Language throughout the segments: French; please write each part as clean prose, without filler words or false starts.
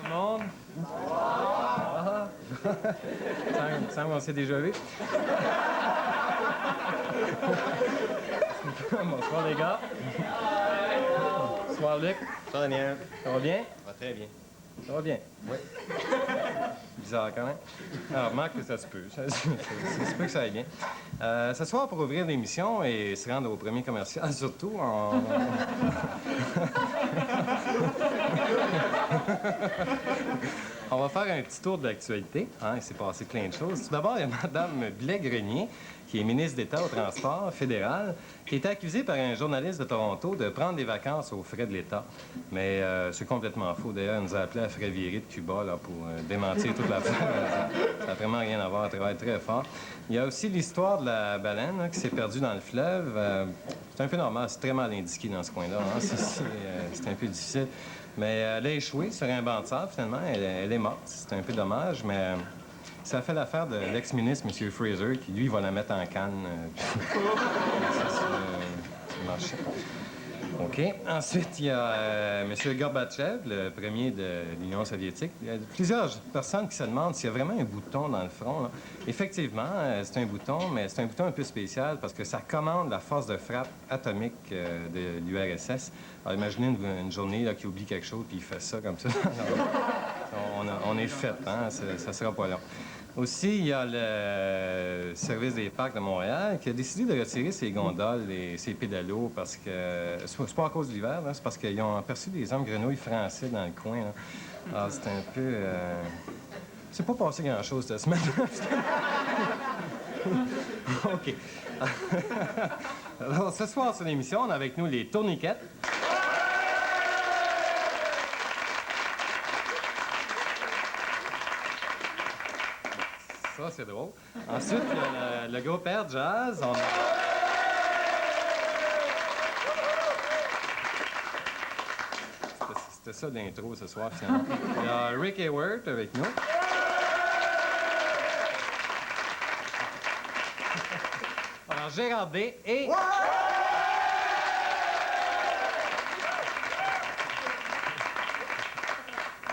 le monde? Ah. Semble qu'on s'est déjà vu. Bonsoir, les gars. Bonsoir, Luc. Bonsoir, Daniel. Ça va bien? Ça va très bien. Ça va bien. Oui. Bizarre, quand même. Alors, remarque que ça se peut. Ça se peut que ça aille bien. Ce soir, pour ouvrir l'émission et se rendre au premier commercial, surtout, on va faire un petit tour de l'actualité. Hein, il s'est passé plein de choses. Tout d'abord, il y a Mme Blais-Grenier, qui est ministre d'État au transport fédéral, qui est accusée par un journaliste de Toronto de prendre des vacances aux frais de l'État. Mais c'est complètement faux. D'ailleurs, elle nous a appelé à frais virés de Cuba là, pour démentir toute l'affaire. Ça n'a vraiment rien à voir. Elle travaille très fort. Il y a aussi l'histoire de la baleine hein, qui s'est perdue dans le fleuve. C'est un peu normal. C'est très mal indiqué dans ce coin-là. Hein. C'est un peu difficile. Mais elle a échoué sur un banc de sable, finalement. Elle est morte. C'est un peu dommage, mais ça a fait l'affaire de l'ex-ministre, M. Fraser, qui, lui, va la mettre en canne. C'est marché. OK. Ensuite, il y a M. Gorbatchev, le premier de l'Union soviétique. Il y a plusieurs personnes qui se demandent s'il y a vraiment un bouton dans le front. Là. Effectivement, c'est un bouton, mais c'est un bouton un peu spécial parce que ça commande la force de frappe atomique de l'URSS. Alors, imaginez une journée là, qui oublie quelque chose puis il fait ça comme ça. On est fait, hein? Ça sera pas long. Aussi, il y a le service des parcs de Montréal qui a décidé de retirer ses gondoles et ses pédalos parce que... C'est pas à cause de l'hiver, c'est parce qu'ils ont aperçu des hommes grenouilles français dans le coin. Là. Alors, c'est un peu... C'est pas passé grand-chose cette semaine. OK. Alors, ce soir sur l'émission, on a avec nous les Tourniquettes. Ça, c'est drôle. Ensuite, il y a le groupe Air Jazz. C'était ça l'intro ce soir, finalement. Il y a Rick Hayward avec nous. Alors, Gérard D. et...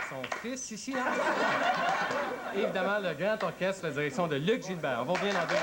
son fils ici, hein? Évidemment, le grand orchestre, la direction de Luc Gilbert. On va bien en deux.